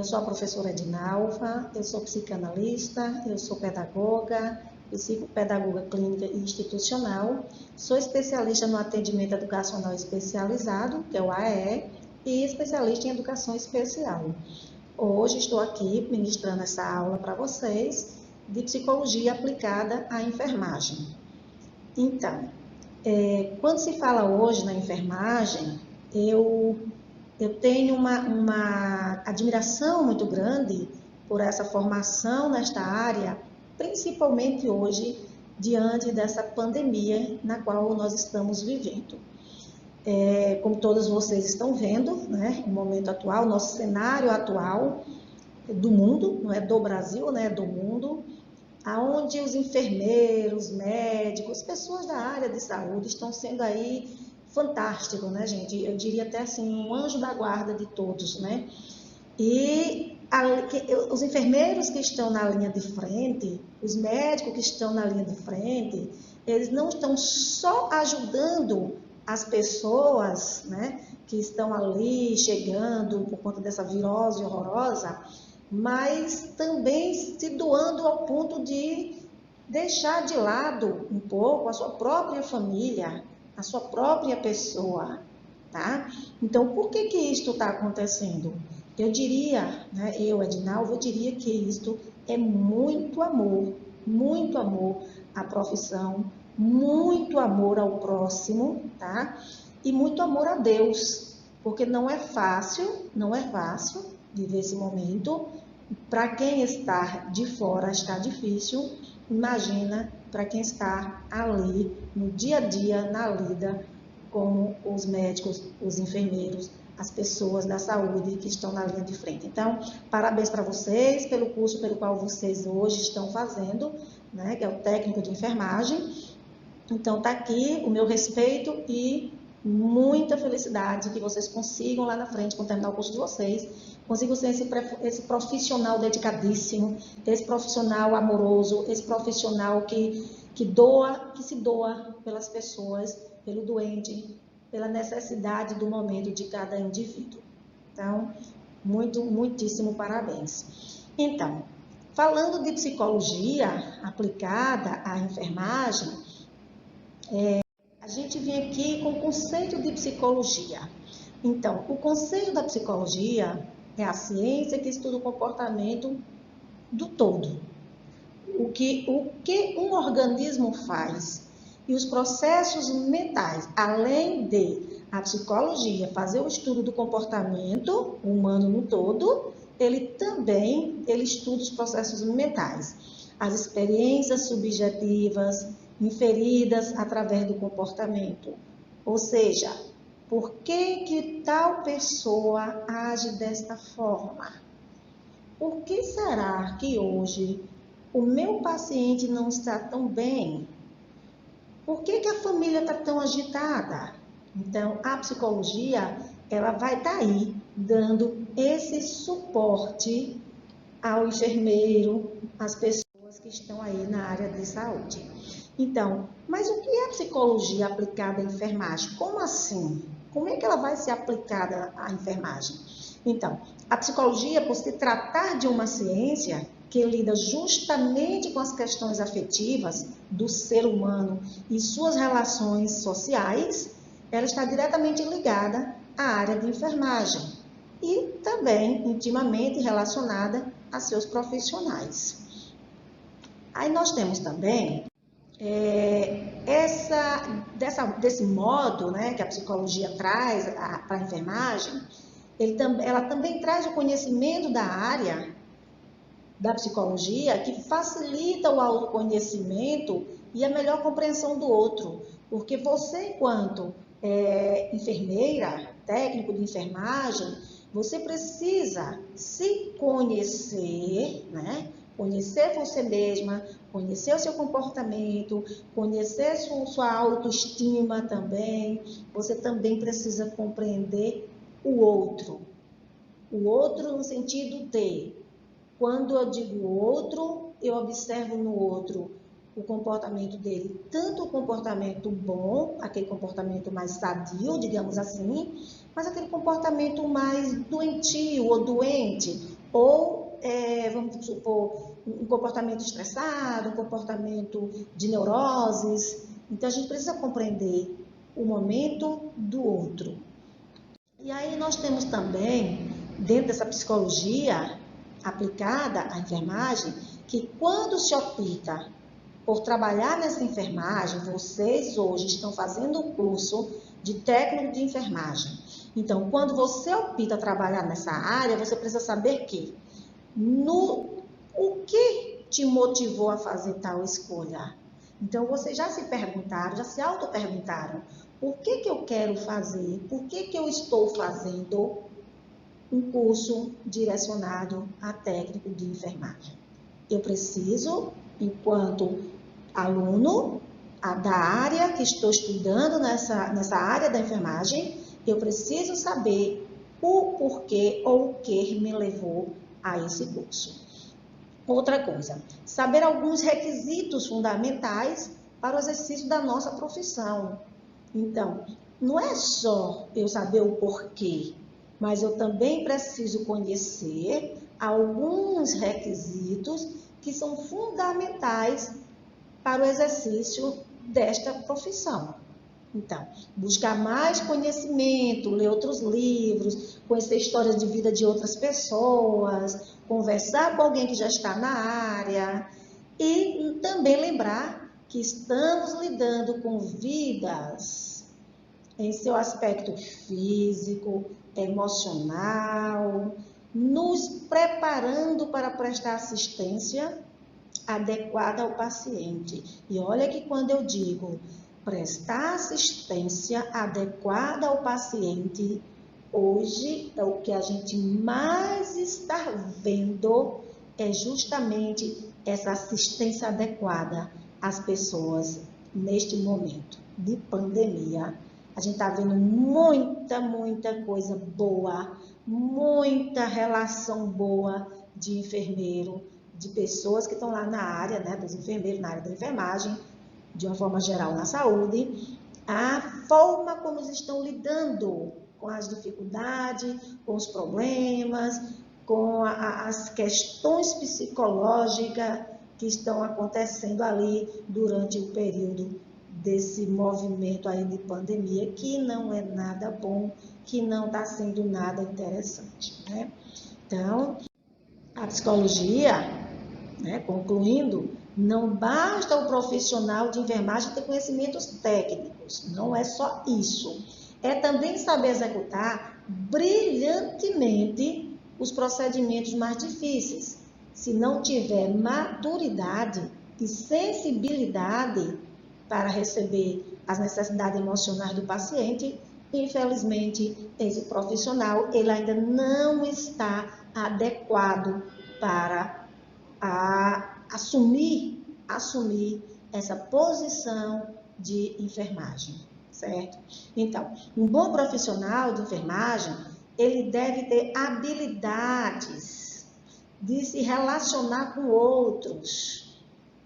Eu sou a professora Edinalva, eu sou psicanalista, eu sou pedagoga, psicopedagoga clínica e institucional, sou especialista no atendimento educacional especializado, que é o AE, e especialista em educação especial. Hoje estou aqui ministrando essa aula para vocês de psicologia aplicada à enfermagem. Então, quando se fala hoje na enfermagem, eu tenho uma admiração muito grande por essa formação nesta área, principalmente hoje, diante dessa pandemia na qual nós estamos vivendo. Como todos vocês estão vendo, né, no momento atual, nosso cenário atual do mundo, não é do Brasil, né, do mundo, aonde os enfermeiros, médicos, pessoas da área de saúde estão sendo aí fantástico, né, gente? Eu diria até assim, um anjo da guarda de todos, né? E os enfermeiros que estão na linha de frente, os médicos que estão na linha de frente, eles não estão só ajudando as pessoas, né, que estão ali chegando por conta dessa virose horrorosa, mas também se doando ao ponto de deixar de lado um pouco a sua própria família, a sua própria pessoa, tá? Então, por que isto está acontecendo? Eu diria, né, Edinalva, eu diria que isto é muito amor à profissão, muito amor ao próximo, tá? E muito amor a Deus, porque não é fácil viver esse momento. Para quem está de fora está difícil, imagina para quem está ali no dia a dia, na lida com os médicos, os enfermeiros, as pessoas da saúde que estão na linha de frente. Então, parabéns para vocês pelo curso pelo qual vocês hoje estão fazendo, né, que é o técnico de enfermagem. Então, está aqui o meu respeito e muita felicidade que vocês consigam lá na frente, quando terminar o curso de vocês, consigam ser esse profissional dedicadíssimo, esse profissional amoroso, esse profissional que se doa pelas pessoas, pelo doente, pela necessidade do momento de cada indivíduo. Então, muitíssimo parabéns. Então, falando de psicologia aplicada à enfermagem, a gente vem aqui com o conceito de psicologia. Então, o conceito da psicologia é a ciência que estuda o comportamento do todo. O que um organismo faz e os processos mentais, além de a psicologia fazer o estudo do comportamento humano no todo, ele estuda os processos mentais, as experiências subjetivas inferidas através do comportamento. Ou seja, por que tal pessoa age desta forma? Por que será que hoje o meu paciente não está tão bem? Por que a família está tão agitada? Então, a psicologia, ela vai estar aí, dando esse suporte ao enfermeiro, às pessoas que estão aí na área de saúde. Então, mas o que é a psicologia aplicada à enfermagem? Como assim? Como é que ela vai ser aplicada à enfermagem? Então, a psicologia, por se tratar de uma ciência que lida justamente com as questões afetivas do ser humano e suas relações sociais, ela está diretamente ligada à área de enfermagem e também intimamente relacionada a seus profissionais. Aí nós temos também desse modo, né, que a psicologia traz para a enfermagem, ela também traz o conhecimento da área da psicologia que facilita o autoconhecimento e a melhor compreensão do outro, porque você, enquanto enfermeira, técnico de enfermagem, você precisa se conhecer, né? Conhecer você mesma, conhecer o seu comportamento, conhecer sua autoestima também. Você também precisa compreender o outro. O outro no sentido de, quando eu digo outro, eu observo no outro o comportamento dele, tanto o comportamento bom, aquele comportamento mais sadio, digamos assim, mas aquele comportamento mais doentio ou doente, ou, vamos supor, um comportamento estressado, um comportamento de neuroses. Então, a gente precisa compreender o momento do outro. E aí nós temos também, dentro dessa psicologia aplicada à enfermagem, que quando se opta por trabalhar nessa enfermagem, vocês hoje estão fazendo o curso de técnico de enfermagem. Então, quando você opta trabalhar nessa área, você precisa saber que o que te motivou a fazer tal escolha. Então, vocês já se perguntaram, já se auto-perguntaram, por que eu quero fazer, por que eu estou fazendo um curso direcionado a técnico de enfermagem? Eu preciso, enquanto aluno da área que estou estudando nessa área da enfermagem, eu preciso saber o porquê ou o que me levou a esse curso. Outra coisa, saber alguns requisitos fundamentais para o exercício da nossa profissão. Então, não é só eu saber o porquê, mas eu também preciso conhecer alguns requisitos que são fundamentais para o exercício desta profissão. Então, buscar mais conhecimento, ler outros livros, conhecer histórias de vida de outras pessoas, conversar com alguém que já está na área e também lembrar que estamos lidando com vidas em seu aspecto físico, emocional, nos preparando para prestar assistência adequada ao paciente. E olha que quando eu digo prestar assistência adequada ao paciente, hoje é o que a gente mais está vendo, é justamente essa assistência adequada às pessoas neste momento de pandemia. A gente está vendo muita coisa boa, muita relação boa de enfermeiro, de pessoas que estão lá na área, né, dos enfermeiros, na área da enfermagem, de uma forma geral na saúde, a forma como eles estão lidando com as dificuldades, com os problemas, com as questões psicológicas que estão acontecendo ali durante o período desse movimento aí de pandemia, que não é nada bom, que não está sendo nada interessante, né? Então, a psicologia, né, concluindo, não basta o profissional de enfermagem ter conhecimentos técnicos, não é só isso. É também saber executar brilhantemente os procedimentos mais difíceis. Se não tiver maturidade e sensibilidade para receber as necessidades emocionais do paciente, infelizmente, esse profissional ele ainda não está adequado para assumir essa posição de enfermagem, certo? Então, um bom profissional de enfermagem, ele deve ter habilidades de se relacionar com outros,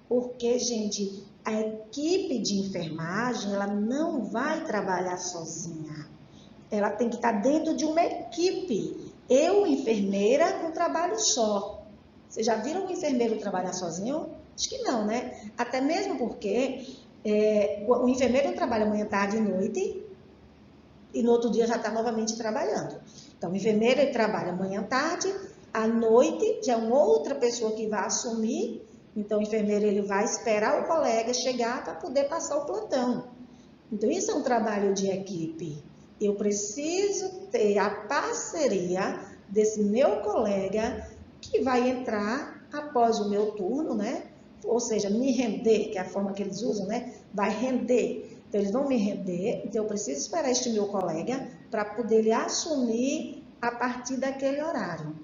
porque, gente, a equipe de enfermagem, ela não vai trabalhar sozinha, ela tem que estar dentro de uma equipe. Eu, enfermeira, não trabalho só. Vocês já viram um enfermeiro trabalhar sozinho? Acho que não, né? Até mesmo porque o enfermeiro trabalha manhã, tarde e noite e no outro dia já está novamente trabalhando. Então, o enfermeiro ele trabalha manhã, tarde, à noite já é uma outra pessoa que vai assumir. Então, o enfermeiro ele vai esperar o colega chegar para poder passar o plantão. Então, isso é um trabalho de equipe. Eu preciso ter a parceria desse meu colega que vai entrar após o meu turno, né? Ou seja, me render, que é a forma que eles usam, né? Vai render. Então, eles vão me render, então eu preciso esperar este meu colega para poder ele assumir a partir daquele horário.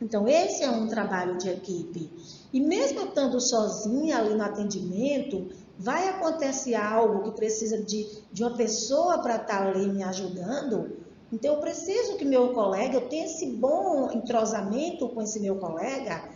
Então, esse é um trabalho de equipe. E mesmo estando sozinha ali no atendimento, vai acontecer algo que precisa de uma pessoa para estar ali me ajudando. Então, eu preciso que meu colega, eu tenha esse bom entrosamento com esse meu colega,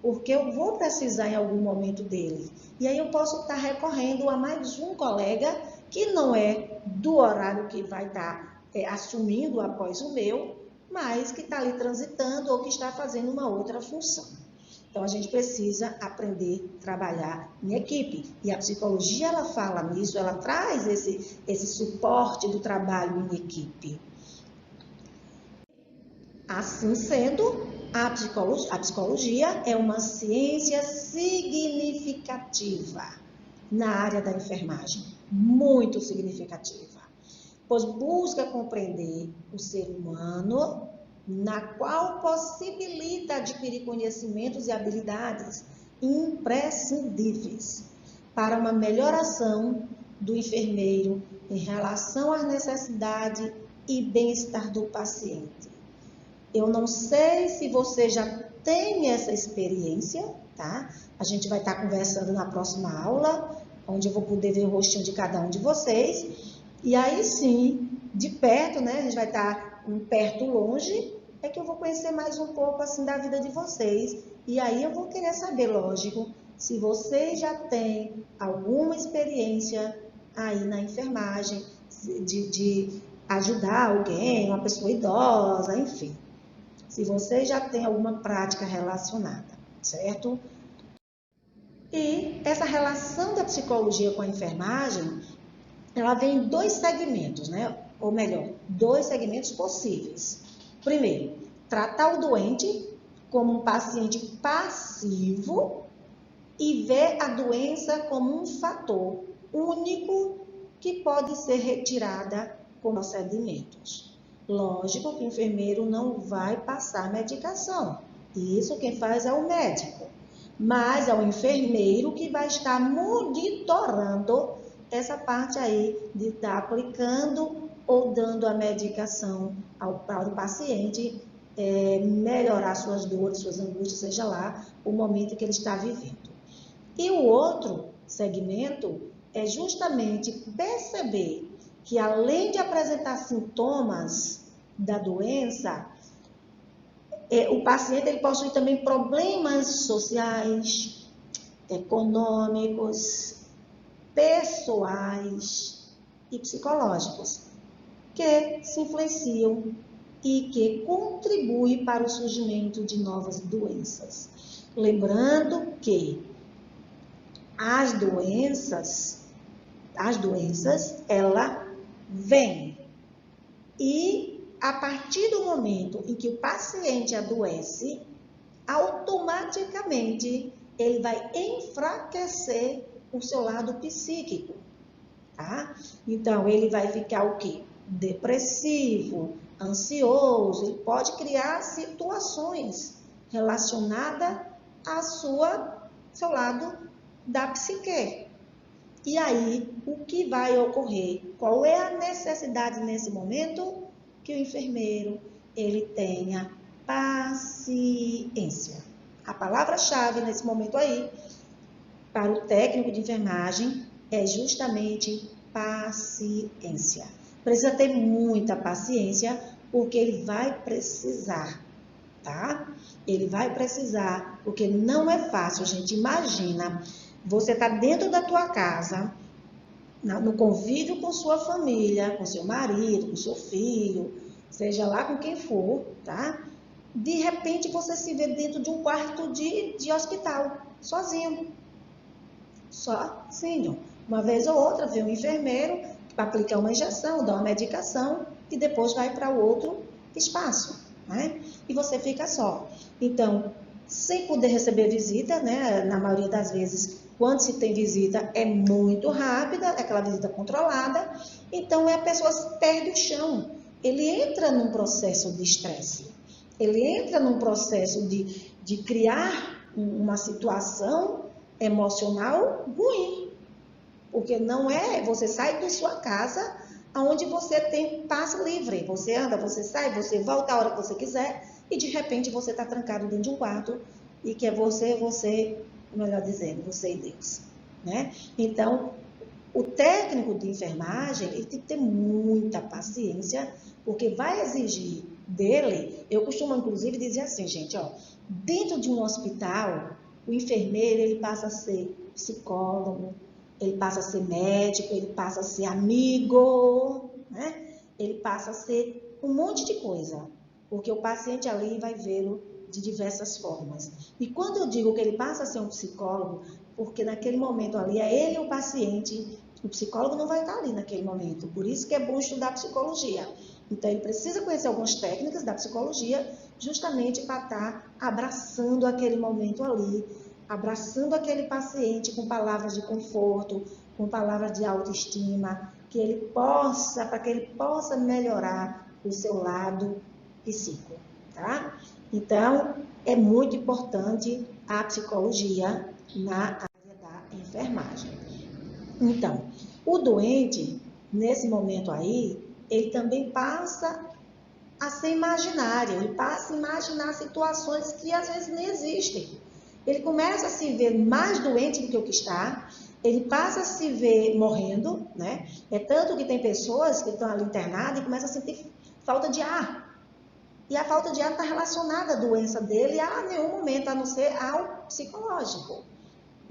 porque eu vou precisar em algum momento dele. E aí eu posso estar recorrendo a mais um colega que não é do horário que vai estar assumindo após o meu, mas que está ali transitando ou que está fazendo uma outra função. Então, a gente precisa aprender a trabalhar em equipe. E a psicologia, ela fala nisso, ela traz esse suporte do trabalho em equipe. Assim sendo, a psicologia é uma ciência significativa na área da enfermagem, muito significativa, pois busca compreender o ser humano, na qual possibilita adquirir conhecimentos e habilidades imprescindíveis para uma melhoração do enfermeiro em relação às necessidades e bem-estar do paciente. Eu não sei se você já tem essa experiência, tá? A gente vai estar conversando na próxima aula, onde eu vou poder ver o rostinho de cada um de vocês. E aí sim, de perto, né? A gente vai estar um perto longe, é que eu vou conhecer mais um pouco assim da vida de vocês. E aí eu vou querer saber, lógico, se vocês já têm alguma experiência aí na enfermagem, de ajudar alguém, uma pessoa idosa, enfim. Se você já tem alguma prática relacionada, certo? E essa relação da psicologia com a enfermagem, ela vem em dois segmentos, né? Ou melhor, dois segmentos possíveis. Primeiro, tratar o doente como um paciente passivo e ver a doença como um fator único que pode ser retirada com procedimentos. Lógico que o enfermeiro não vai passar medicação. Isso quem faz é o médico. Mas é o enfermeiro que vai estar monitorando essa parte aí de estar aplicando ou dando a medicação para o paciente melhorar suas dores, suas angústias, seja lá o momento que ele está vivendo. E o outro segmento é justamente perceber que além de apresentar sintomas da doença, o paciente ele possui também problemas sociais, econômicos, pessoais e psicológicos, que se influenciam e que contribuem para o surgimento de novas doenças. Lembrando que as doenças, ela vem e a partir do momento em que o paciente adoece, automaticamente ele vai enfraquecer o seu lado psíquico, tá? Então, ele vai ficar o quê? Depressivo, ansioso, ele pode criar situações relacionadas ao seu lado da psique. E aí, o que vai ocorrer? Qual é a necessidade nesse momento? Que o enfermeiro, ele tenha paciência. A palavra-chave nesse momento aí, para o técnico de enfermagem, é justamente paciência. Precisa ter muita paciência, porque ele vai precisar, tá? Ele vai precisar, porque não é fácil, gente. Imagina, você tá dentro da tua casa, no convívio com sua família, com seu marido, com seu filho, seja lá com quem for, tá? De repente você se vê dentro de um quarto de hospital, sozinho. Sozinho. Uma vez ou outra vem um enfermeiro para aplicar uma injeção, dar uma medicação e depois vai para outro espaço, né? E você fica só. Então, sem poder receber visita, né? Na maioria das vezes, quando se tem visita, é muito rápida, é aquela visita controlada. Então, a pessoa perde o chão. Ele entra num processo de estresse. Ele entra num processo de criar uma situação emocional ruim. Porque não é, você sai de sua casa onde você tem passe livre. Você anda, você sai, você volta a hora que você quiser e de repente você está trancado dentro de um quarto e que é você, melhor dizendo, você e Deus, né? Então, o técnico de enfermagem, ele tem que ter muita paciência, porque vai exigir dele, eu costumo inclusive dizer assim, gente, ó, dentro de um hospital, o enfermeiro, ele passa a ser psicólogo, ele passa a ser médico, ele passa a ser amigo, né? Ele passa a ser um monte de coisa. porque o paciente ali vai vê-lo de diversas formas. E quando eu digo que ele passa a ser um psicólogo, porque naquele momento ali é ele o paciente, o psicólogo não vai estar ali naquele momento, por isso que é bom estudar psicologia. Então ele precisa conhecer algumas técnicas da psicologia, justamente para estar abraçando aquele momento ali, abraçando aquele paciente com palavras de conforto, com palavras de autoestima, para que ele possa melhorar o seu lado psíquico, tá? Então, é muito importante a psicologia na área da enfermagem. Então, o doente, nesse momento aí, ele também passa a ser imaginário, ele passa a imaginar situações que às vezes nem existem. Ele começa a se ver mais doente do que o que está, ele passa a se ver morrendo, né? É tanto que tem pessoas que estão ali internadas e começam a sentir falta de ar. E a falta de ar está relacionada à doença dele a nenhum momento, a não ser ao psicológico.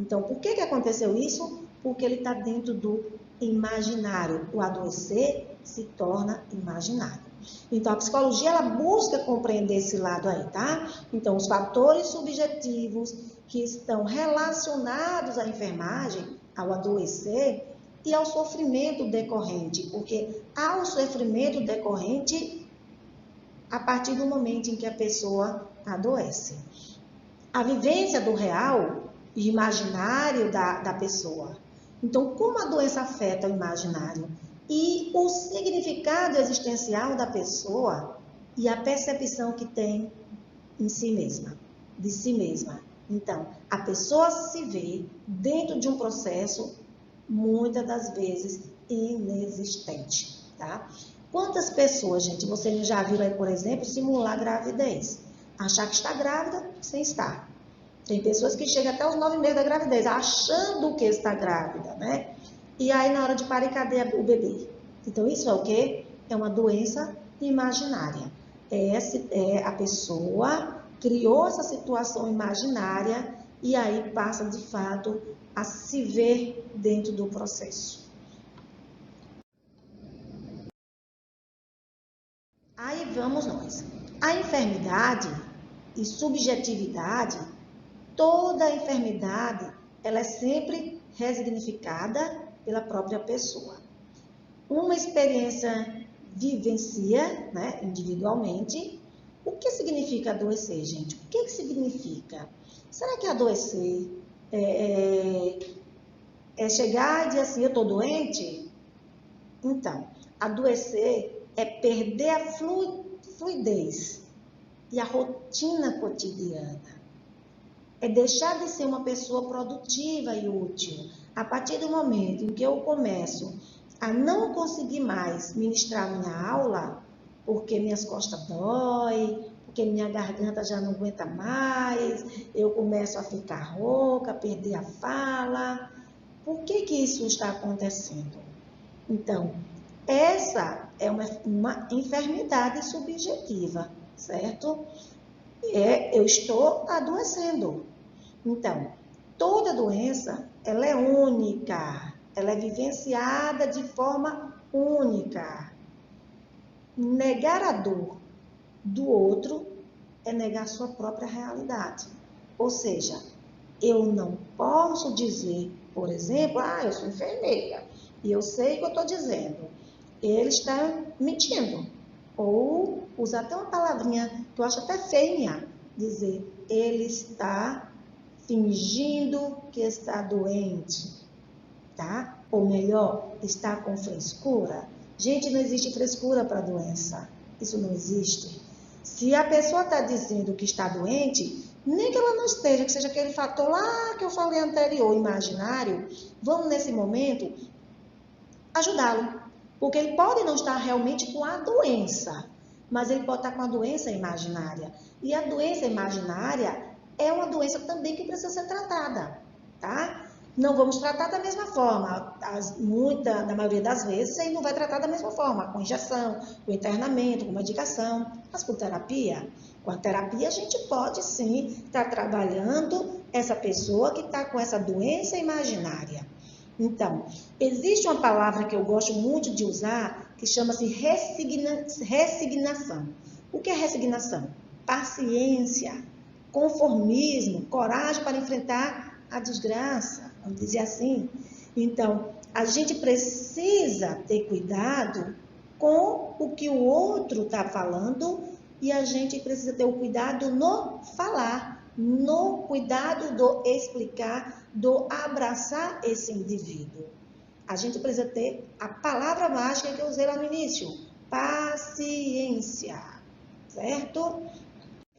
Então, por que aconteceu isso? Porque ele está dentro do imaginário. O adoecer se torna imaginário. Então, a psicologia, ela busca compreender esse lado aí, tá? Então, os fatores subjetivos que estão relacionados à enfermagem, ao adoecer e ao sofrimento decorrente, porque há o sofrimento decorrente a partir do momento em que a pessoa adoece. A vivência do real e imaginário da pessoa. Então, como a doença afeta o imaginário? E o significado existencial da pessoa e a percepção que tem em si mesma, de si mesma. Então, a pessoa se vê dentro de um processo, muitas das vezes, inexistente, tá? Quantas pessoas, gente, você já viu aí, por exemplo, simular gravidez? Achar que está grávida sem estar. Tem pessoas que chegam até os 9 meses da gravidez, achando que está grávida, né? E aí, na hora de parir, cadê o bebê? Então, isso é o quê? É uma doença imaginária. A pessoa criou essa situação imaginária e aí passa, de fato, a se ver dentro do processo. Aí vamos nós. A enfermidade e subjetividade, toda enfermidade, ela é sempre resignificada pela própria pessoa. Uma experiência vivencia, né, individualmente. O que significa adoecer, gente? O que significa? Será que adoecer é chegar e dizer assim, eu estou doente? Então, adoecer é perder a fluidez e a rotina cotidiana. É deixar de ser uma pessoa produtiva e útil. A partir do momento em que eu começo a não conseguir mais ministrar minha aula, porque minhas costas dói, porque minha garganta já não aguenta mais, eu começo a ficar rouca, perder a fala. Por que isso está acontecendo? Então, essa é uma enfermidade subjetiva, certo? Eu estou adoecendo. Então, toda doença, ela é única, ela é vivenciada de forma única. Negar a dor do outro é negar sua própria realidade. Ou seja, eu não posso dizer, por exemplo, eu sou enfermeira e eu sei o que eu estou dizendo. Ele está mentindo. Ou usar até uma palavrinha que eu acho até feia, dizer, ele está fingindo que está doente, tá? Ou melhor, está com frescura. Gente, não existe frescura para doença. Isso não existe. Se a pessoa está dizendo que está doente, nem que ela não esteja, que seja aquele fator lá que eu falei anterior, imaginário, vamos nesse momento ajudá-lo. Porque ele pode não estar realmente com a doença, mas ele pode estar com a doença imaginária. E a doença imaginária é uma doença também que precisa ser tratada, tá? Não vamos tratar da mesma forma. Na maioria das vezes, ele não vai tratar da mesma forma, com injeção, com internamento, com medicação, mas com terapia. Com a terapia, a gente pode sim estar trabalhando essa pessoa que está com essa doença imaginária. Então, existe uma palavra que eu gosto muito de usar, que chama-se resignação. O que é resignação? Paciência, conformismo, coragem para enfrentar a desgraça, vamos dizer assim. Então, a gente precisa ter cuidado com o que o outro está falando e a gente precisa ter o cuidado no falar, no cuidado do explicar, do abraçar esse indivíduo. A gente precisa ter a palavra mágica que eu usei lá no início, paciência, certo?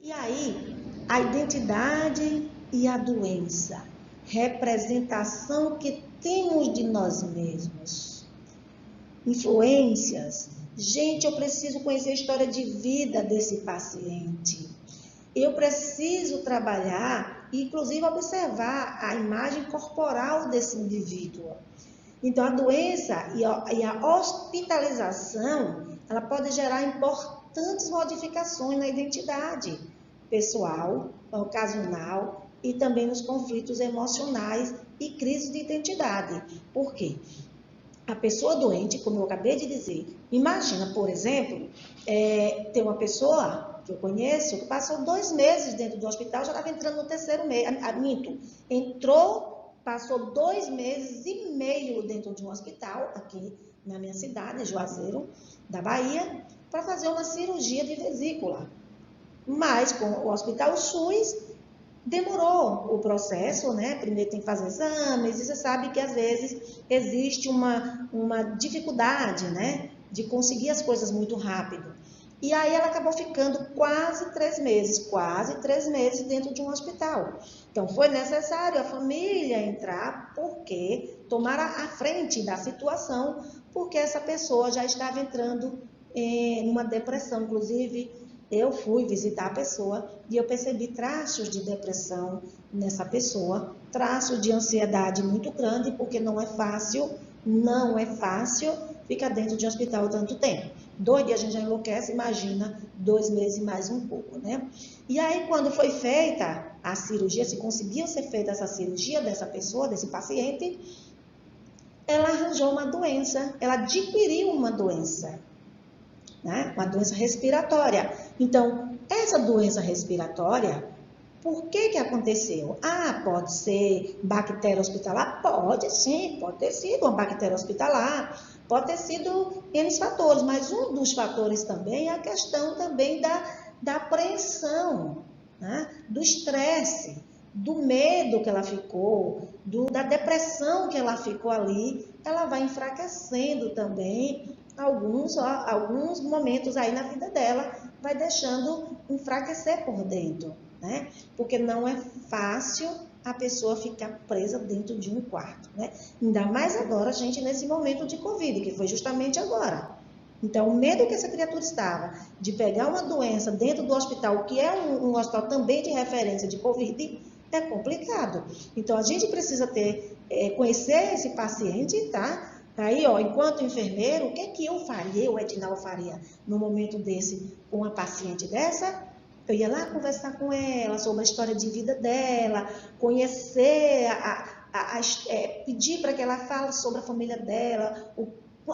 E aí, a identidade e a doença, representação que temos de nós mesmos, influências. Gente, eu preciso conhecer a história de vida desse paciente. Eu preciso trabalhar, inclusive observar a imagem corporal desse indivíduo. Então, a doença e a hospitalização, ela pode gerar importantes modificações na identidade pessoal, ocasional e também nos conflitos emocionais e crises de identidade. Por quê? A pessoa doente, como eu acabei de dizer, imagina, por exemplo, tem uma pessoa que eu conheço que passou 2 meses dentro do hospital, já estava entrando no 3º mês, passou 2 meses e meio dentro de um hospital, aqui na minha cidade, Juazeiro, da Bahia, para fazer uma cirurgia de vesícula. Mas com o Hospital SUS, demorou o processo, né? Primeiro tem que fazer exames, e você sabe que às vezes existe uma dificuldade, né? De conseguir as coisas muito rápido. E aí ela acabou ficando quase 3 meses dentro de um hospital. Então foi necessário a família entrar, porque tomar a frente da situação, porque essa pessoa já estava entrando em uma depressão. Inclusive, eu fui visitar a pessoa e eu percebi traços de depressão nessa pessoa, traços de ansiedade muito grande, porque não é fácil ficar dentro de um hospital tanto tempo. 2 dias a gente já enlouquece, imagina 2 meses e mais um pouco, né? E aí, quando foi feita a cirurgia, se conseguiu ser feita essa cirurgia dessa pessoa, desse paciente, ela arranjou uma doença, ela adquiriu uma doença, né? Uma doença respiratória. Então, essa doença respiratória, por que aconteceu? Pode ser bactéria hospitalar? Pode sim, pode ter sido uma bactéria hospitalar, pode ter sido N fatores, mas um dos fatores também é a questão também da apreensão, né? Do estresse, do medo que ela ficou, da depressão que ela ficou ali, ela vai enfraquecendo também alguns momentos aí na vida dela, vai deixando enfraquecer por dentro, né? Porque não é fácil a pessoa ficar presa dentro de um quarto, né? Ainda mais agora, gente, nesse momento de Covid, que foi justamente agora. Então, o medo que essa criatura estava de pegar uma doença dentro do hospital, que é um hospital também de referência de Covid, é complicado. Então, a gente precisa conhecer esse paciente, tá? Aí, enquanto enfermeiro, o que eu faria, o Edinal faria no momento desse, com uma paciente dessa? Eu ia lá conversar com ela sobre a história de vida dela, conhecer, pedir para que ela fale sobre a família dela,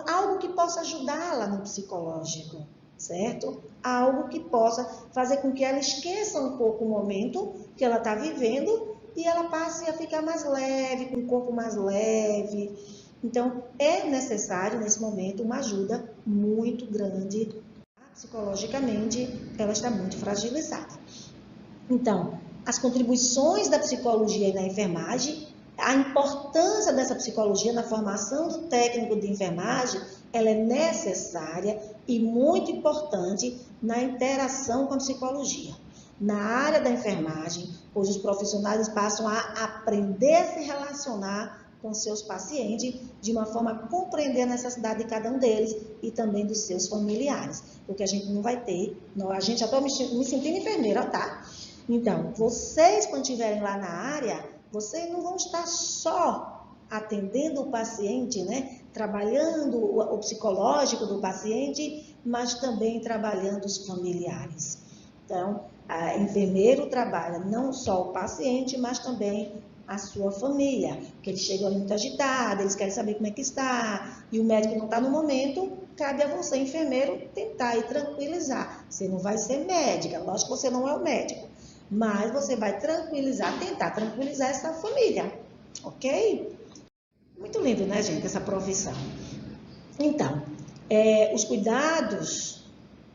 algo que possa ajudá-la no psicológico, certo? Algo que possa fazer com que ela esqueça um pouco o momento que ela está vivendo e ela passe a ficar mais leve, com o corpo mais leve. Então, é necessário, nesse momento, uma ajuda muito grande. Psicologicamente, ela está muito fragilizada. Então, as contribuições da psicologia e da enfermagem, a importância dessa psicologia na formação do técnico de enfermagem, ela é necessária e muito importante na interação com a psicologia. Na área da enfermagem, hoje os profissionais passam a aprender a se relacionar com seus pacientes, de uma forma a compreender a necessidade de cada um deles e também dos seus familiares, porque a gente não vai ter, a gente já está me sentindo enfermeira, tá? Então, vocês quando estiverem lá na área, vocês não vão estar só atendendo o paciente, né? Trabalhando o psicológico do paciente, mas também trabalhando os familiares. Então, o enfermeiro trabalha não só o paciente, mas também a sua família, porque eles chegam ali muito agitados, eles querem saber como é que está, e o médico não está no momento, cabe a você, enfermeiro, tentar e tranquilizar. Você não vai ser médica, lógico que você não é o médico, mas você vai tranquilizar, tentar tranquilizar essa família, ok? Muito lindo, né, gente, essa profissão. Então, os cuidados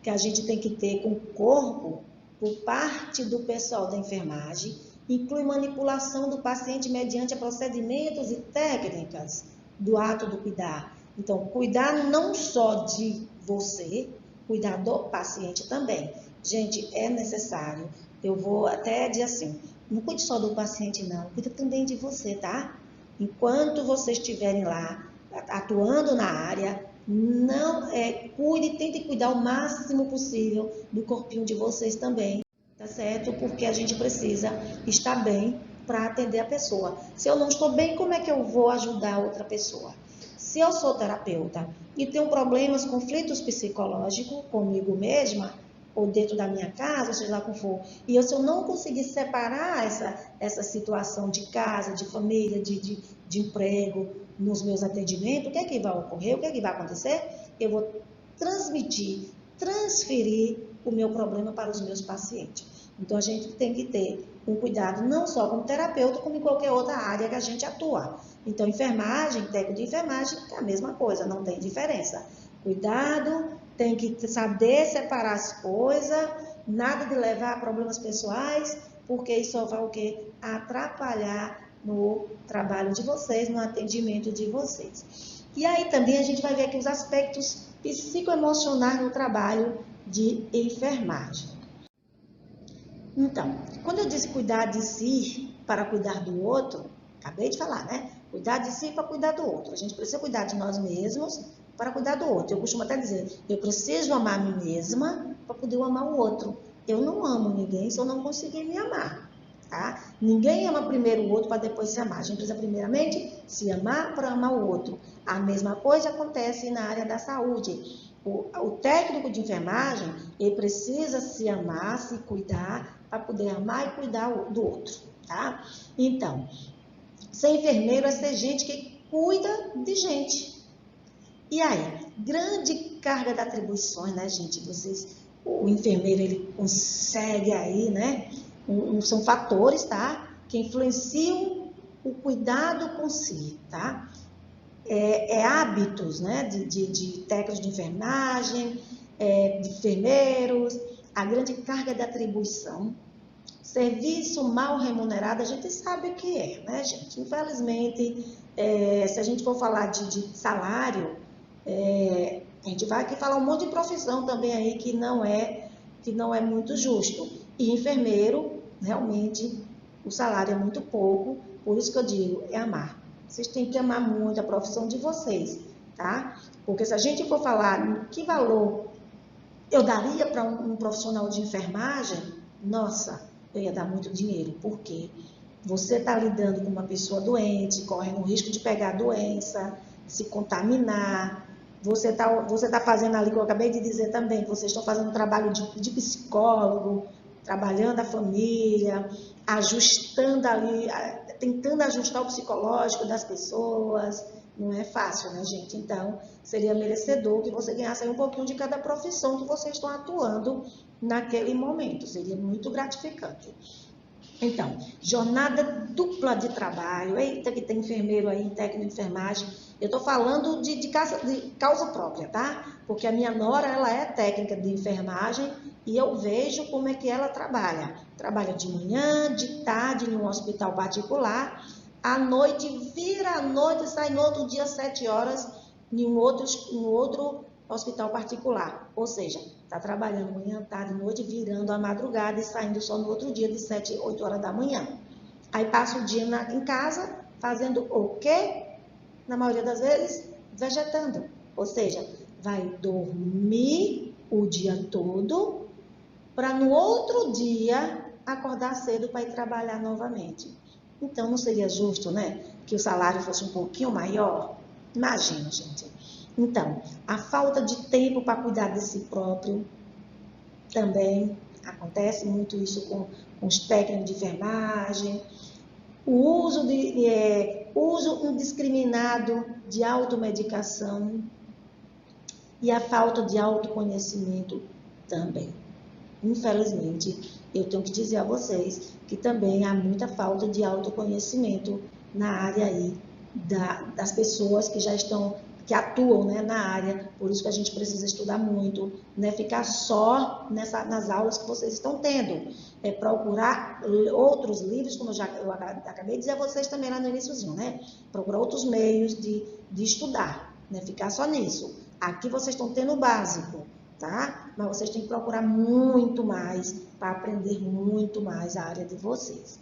que a gente tem que ter com o corpo, por parte do pessoal da enfermagem, inclui manipulação do paciente mediante procedimentos e técnicas do ato do cuidar. Então, cuidar não só de você, cuidar do paciente também. Gente, é necessário. Eu vou até dizer assim, não cuide só do paciente não, cuida também de você, tá? Enquanto vocês estiverem lá, atuando na área, não cuide, tente cuidar o máximo possível do corpinho de vocês também, tá certo? Porque a gente precisa estar bem para atender a pessoa. Se eu não estou bem, como é que eu vou ajudar outra pessoa? Se eu sou terapeuta e tenho problemas, conflitos psicológicos comigo mesma, ou dentro da minha casa, seja lá como for, e se eu não conseguir separar essa situação de casa, de família, de emprego, nos meus atendimentos, o que é que vai ocorrer? O que é que vai acontecer? Eu vou transferir o meu problema para os meus pacientes. Então, a gente tem que ter um cuidado não só como terapeuta, como em qualquer outra área que a gente atua. Então, enfermagem, técnico de enfermagem, é a mesma coisa, não tem diferença. Cuidado, tem que saber separar as coisas, nada de levar a problemas pessoais, porque isso só vai o quê? Atrapalhar no trabalho de vocês, no atendimento de vocês. E aí também a gente vai ver aqui os aspectos psicoemocionais no trabalho de enfermagem. Então, quando eu disse cuidar de si para cuidar do outro, acabei de falar, né? Cuidar de si para cuidar do outro. A gente precisa cuidar de nós mesmos para cuidar do outro. Eu costumo até dizer, eu preciso amar a mim mesma para poder amar o outro. Eu não amo ninguém se eu não conseguir me amar. Tá? Ninguém ama primeiro o outro para depois se amar. A gente precisa primeiramente se amar para amar o outro. A mesma coisa acontece na área da saúde. O técnico de enfermagem, ele precisa se amar, se cuidar, para poder amar e cuidar do outro. Tá? Então, ser enfermeiro é ser gente que cuida de gente. E aí, grande carga de atribuições, né, gente? O enfermeiro, ele consegue aí, né? São fatores, tá? Que influenciam o cuidado com si, tá? Hábitos, né? De técnicos de enfermagem, de enfermeiros, a grande carga de atribuição, serviço mal remunerado, a gente sabe o que é, né, gente? Infelizmente, se a gente for falar de salário, a gente vai aqui falar um monte de profissão também aí que não é muito justo. E enfermeiro, realmente, o salário é muito pouco, por isso que eu digo, é amar. Vocês têm que amar muito a profissão de vocês, tá? Porque se a gente for falar que valor eu daria para um profissional de enfermagem, nossa, eu ia dar muito dinheiro, porque você está lidando com uma pessoa doente, correndo o risco de pegar a doença, se contaminar. Você tá fazendo ali, que eu acabei de dizer também, que vocês estão fazendo um trabalho de psicólogo, trabalhando a família, ajustando ali, tentando ajustar o psicológico das pessoas. Não é fácil, né, gente? Então, seria merecedor que você ganhasse um pouquinho de cada profissão que vocês estão atuando naquele momento. Seria muito gratificante. Então, jornada dupla de trabalho. Eita, que tem enfermeiro aí, técnico de enfermagem. Eu estou falando de causa própria, tá? Porque a minha nora, ela é técnica de enfermagem e eu vejo como é que ela trabalha. Trabalha de manhã, de tarde, em um hospital particular. À noite, vira à noite, sai no outro dia, 7 horas, em um outro hospital particular. Ou seja, está trabalhando manhã, tarde, noite, virando a madrugada e saindo só no outro dia, de 7, 8 horas da manhã. Aí passa o dia em casa, fazendo o quê? Na maioria das vezes, vegetando. Ou seja, vai dormir o dia todo, para no outro dia acordar cedo para ir trabalhar novamente. Então, não seria justo, né, que o salário fosse um pouquinho maior? Imagina, gente. Então, a falta de tempo para cuidar de si próprio também acontece muito isso com os técnicos de enfermagem. o uso indiscriminado de automedicação e a falta de autoconhecimento também. Infelizmente, eu tenho que dizer a vocês que também há muita falta de autoconhecimento na área aí das pessoas que já estão, que atuam, né, na área. Por isso que a gente precisa estudar muito, né, ficar só nas aulas que vocês estão tendo. Procurar outros livros, como eu acabei de dizer a vocês também lá no iniciozinho, né? Procurar outros meios de estudar, né? Ficar só nisso. Aqui vocês estão tendo o básico, tá? Mas vocês têm que procurar muito mais para aprender muito mais a área de vocês.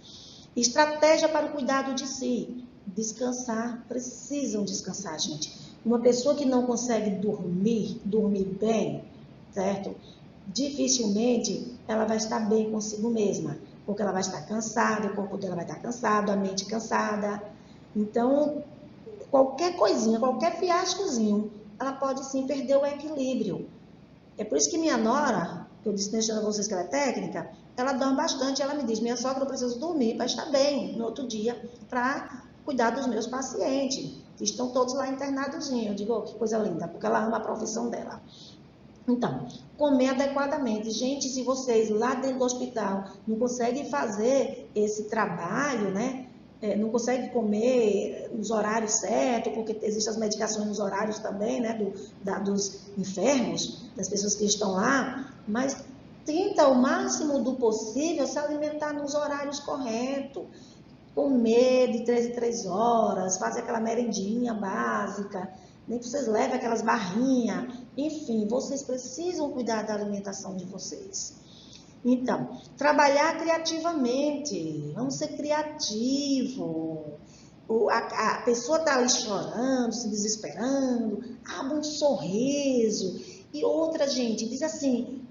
Estratégia para o cuidado de si. Descansar, precisam descansar, gente. Uma pessoa que não consegue dormir bem, certo? Dificilmente ela vai estar bem consigo mesma, porque ela vai estar cansada, o corpo dela vai estar cansado, a mente cansada. Então, qualquer coisinha, qualquer fiascozinho, ela pode sim perder o equilíbrio. É por isso que minha nora, que eu disse deixando a vocês que ela é técnica, ela dorme bastante. Ela me diz, minha sogra, eu preciso dormir para estar bem no outro dia, para cuidar dos meus pacientes, que estão todos lá internados. Eu digo, oh, que coisa linda, porque ela ama a profissão dela. Então, comer adequadamente. Gente, se vocês lá dentro do hospital não conseguem fazer esse trabalho, né? Não conseguem comer nos horários certos, porque existem as medicações nos horários também, né? Dos enfermos, das pessoas que estão lá, mas tenta ao máximo do possível se alimentar nos horários corretos. Comer de 3 em 3 horas, fazer aquela merendinha básica, nem que vocês levem aquelas barrinhas, enfim, vocês precisam cuidar da alimentação de vocês. Então, trabalhar criativamente, vamos ser criativos. A pessoa está ali chorando, se desesperando, abre um sorriso. E outra, gente, diz assim,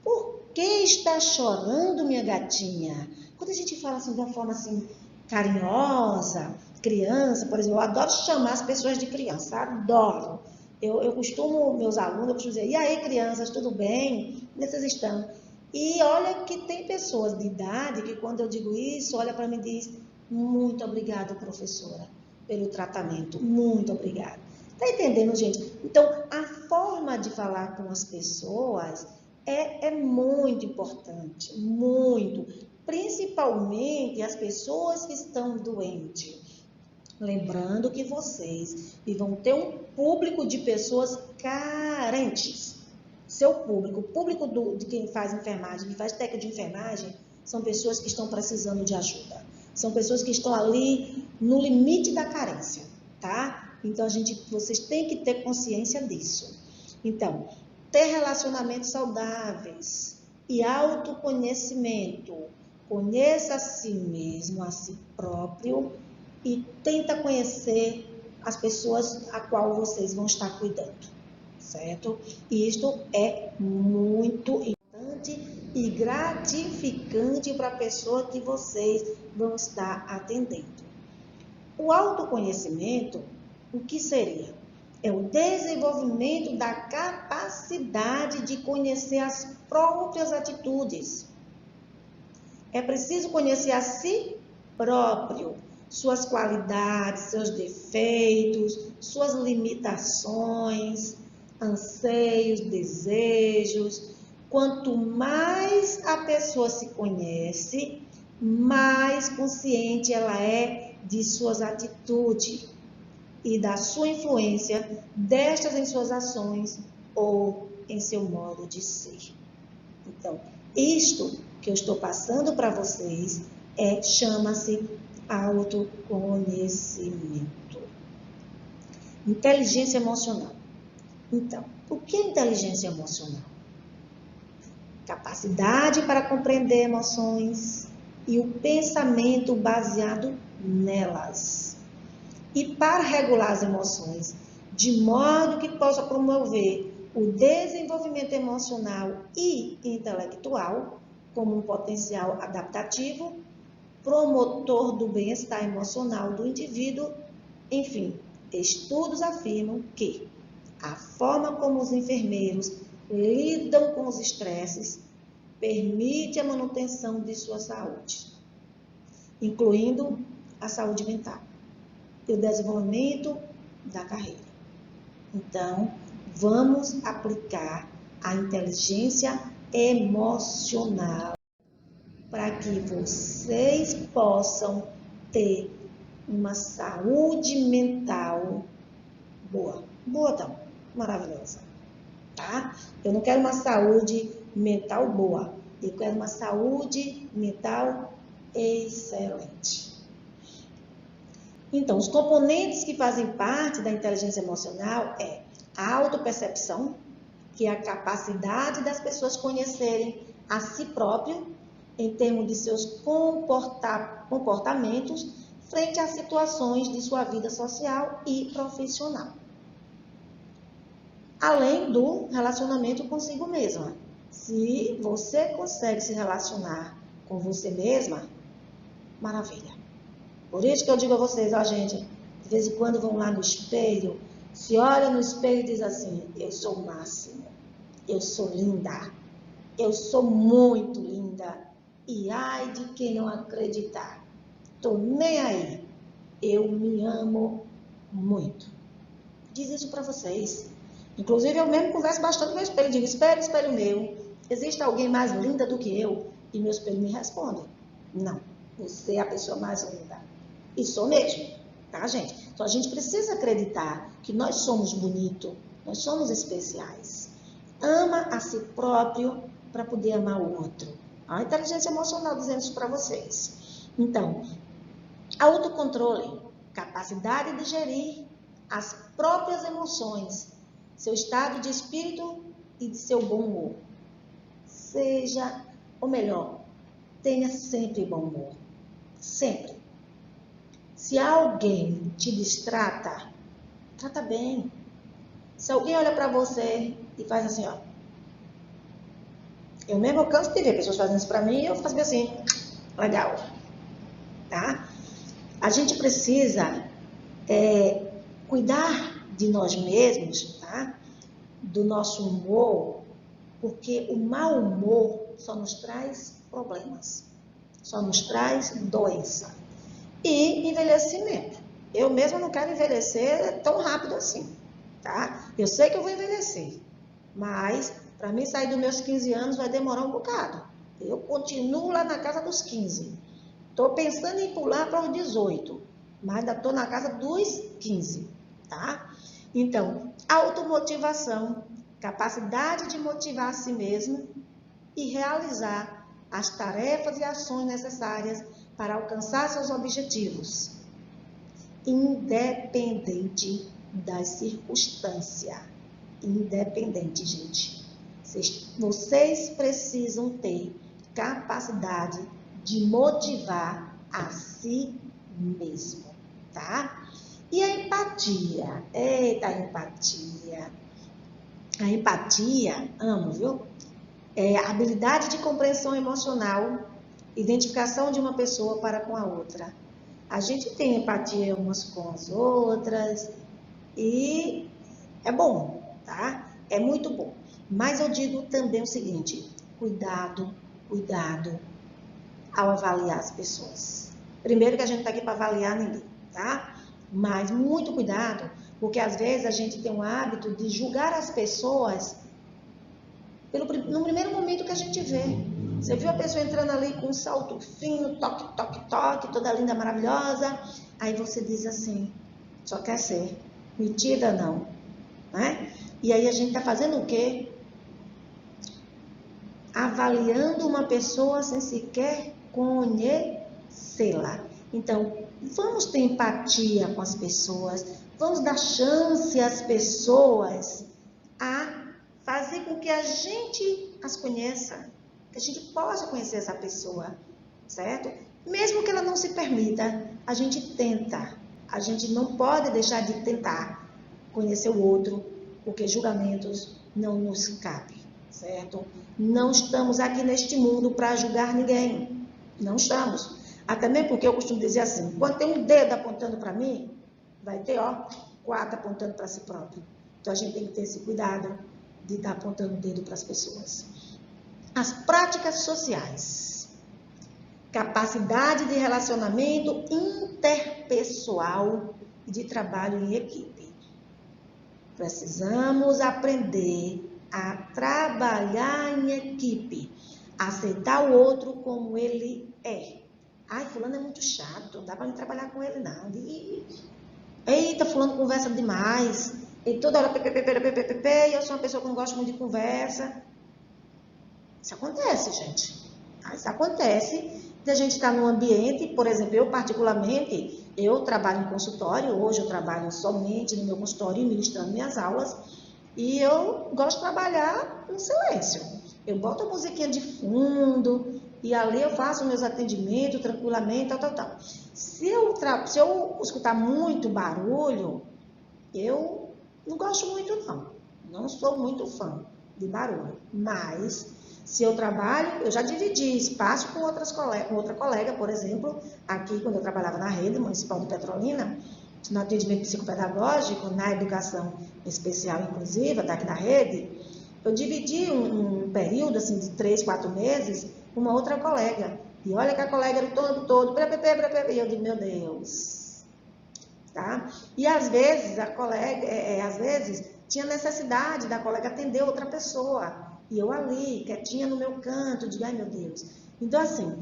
por que está chorando, minha gatinha? Quando a gente fala assim de uma forma assim, carinhosa, criança, por exemplo, eu adoro chamar as pessoas de criança, adoro. Eu costumo, meus alunos, eu costumo dizer, e aí crianças, tudo bem? Como vocês estão? E olha que tem pessoas de idade que quando eu digo isso, olha para mim e diz, muito obrigada, professora, pelo tratamento, muito obrigada. Tá entendendo, gente? Então, a forma de falar com as pessoas é muito importante, muito. Principalmente as pessoas que estão doentes. Lembrando que vocês vão ter um público de pessoas carentes. Seu público, o público de quem faz enfermagem, que faz técnica de enfermagem, são pessoas que estão precisando de ajuda. São pessoas que estão ali no limite da carência, tá? Então, vocês têm que ter consciência disso. Então, ter relacionamentos saudáveis e autoconhecimento. Conheça a si mesmo, a si próprio e tenta conhecer as pessoas a qual vocês vão estar cuidando, certo? E isto é muito importante e gratificante para a pessoa que vocês vão estar atendendo. O autoconhecimento, o que seria? É o desenvolvimento da capacidade de conhecer as próprias atitudes. É preciso conhecer a si próprio, suas qualidades, seus defeitos, suas limitações, anseios, desejos. Quanto mais a pessoa se conhece, mais consciente ela é de suas atitudes e da sua influência destas em suas ações ou em seu modo de ser. Então, isto que eu estou passando para vocês chama-se autoconhecimento. Inteligência emocional. Então, o que é inteligência emocional? Capacidade para compreender emoções e o pensamento baseado nelas. E para regular as emoções, de modo que possa promover o desenvolvimento emocional e intelectual, como um potencial adaptativo, promotor do bem-estar emocional do indivíduo. Enfim, estudos afirmam que a forma como os enfermeiros lidam com os estresses permite a manutenção de sua saúde, incluindo a saúde mental e o desenvolvimento da carreira. Então, vamos aplicar a inteligência emocional para que vocês possam ter uma saúde mental boa. Boa, então, maravilhosa, tá? Eu não quero uma saúde mental boa, eu quero uma saúde mental excelente. Então, os componentes que fazem parte da inteligência emocional é a autopercepção, que é a capacidade das pessoas conhecerem a si próprio em termos de seus comportamentos frente às situações de sua vida social e profissional. Além do relacionamento consigo mesma. Se você consegue se relacionar com você mesma, maravilha. Por isso que eu digo a vocês, ó gente, de vez em quando vão lá no espelho, se olha no espelho e diz assim, eu sou o máximo, eu sou linda, eu sou muito linda, e ai de quem não acreditar, tô nem aí, eu me amo muito. Diz isso para vocês. Inclusive eu mesmo converso bastante com o meu espelho, digo, espelho, espelho meu, existe alguém mais linda do que eu? E meu espelho me responde, não, você é a pessoa mais linda. E sou mesmo, tá, gente? Então, a gente precisa acreditar que nós somos bonitos, nós somos especiais. Ama a si próprio para poder amar o outro. A inteligência emocional dizendo isso para vocês. Então, autocontrole, capacidade de gerir as próprias emoções, seu estado de espírito e de seu bom humor. Seja, ou melhor, tenha sempre bom humor. Sempre. Se alguém te distrata, trata bem. Se alguém olha para você e faz assim, ó. Eu mesmo canso de ver pessoas fazendo isso para mim e eu faço assim, legal. Tá? A gente precisa cuidar de nós mesmos, tá? Do nosso humor, porque o mau humor só nos traz problemas, só nos traz doença. E envelhecimento. Eu mesma não quero envelhecer tão rápido assim, tá? Eu sei que eu vou envelhecer, mas para mim sair dos meus 15 anos vai demorar um bocado. Eu continuo lá na casa dos 15. Estou pensando em pular para os 18, mas ainda estou na casa dos 15, tá? Então, automotivação, capacidade de motivar a si mesmo e realizar as tarefas e ações necessárias para alcançar seus objetivos, independente das circunstâncias. Independente, gente. Vocês precisam ter capacidade de motivar a si mesmo, tá? E a empatia? Eita, a empatia. A empatia, amo, viu? É a habilidade de compreensão emocional, identificação de uma pessoa para com a outra. A gente tem empatia umas com as outras e é bom, tá? É muito bom. Mas eu digo também o seguinte, cuidado, cuidado ao avaliar as pessoas. Primeiro que a gente está aqui para avaliar ninguém, tá? Mas muito cuidado, porque às vezes a gente tem o hábito de julgar as pessoas no primeiro momento que a gente vê. Você viu a pessoa entrando ali com um salto fino, toque, toque, toque, toda linda, maravilhosa. Aí você diz assim, só quer ser. Metida não, né? E aí a gente está fazendo o quê? Avaliando uma pessoa sem sequer conhecê-la. Então, vamos ter empatia com as pessoas, vamos dar chance às pessoas a fazer com que a gente as conheça, que a gente possa conhecer essa pessoa, certo? Mesmo que ela não se permita, a gente tenta. A gente não pode deixar de tentar conhecer o outro, porque julgamentos não nos cabem, certo? Não estamos aqui neste mundo para julgar ninguém. Não estamos. Até mesmo porque eu costumo dizer assim, quando tem um dedo apontando para mim, vai ter, ó, 4 apontando para si próprio. Então a gente tem que ter esse cuidado de estar apontando o dedo para as pessoas. As práticas sociais. capacidade de relacionamento interpessoal e de trabalho em equipe. Precisamos aprender a trabalhar em equipe, aceitar o outro como ele é. Ai, fulano é muito chato, não dá para trabalhar com ele não. Eita, fulano conversa demais. E toda hora e eu sou uma pessoa que não gosta muito de conversa. Isso acontece, gente. Isso acontece de a gente estar num ambiente, por exemplo, eu particularmente, eu trabalho em consultório, hoje eu trabalho somente no meu consultório ministrando minhas aulas, e eu gosto de trabalhar no silêncio. Eu boto a musiquinha de fundo, e ali eu faço meus atendimentos tranquilamente, tal. Se eu escutar muito barulho, eu não gosto muito não. Não sou muito fã de barulho. Mas, se eu trabalho, eu já dividi espaço com outra colega, por exemplo, aqui quando eu trabalhava na rede municipal de Petrolina, no atendimento psicopedagógico, na educação especial inclusiva, daqui da rede, eu dividi um período assim, de 3, 4 meses com uma outra colega. E olha que a colega era o todo, e eu digo, meu Deus. Tá? E às vezes a colega, às vezes, tinha necessidade da colega atender outra pessoa. E eu ali, quietinha no meu canto, digo, ai meu Deus. Então assim,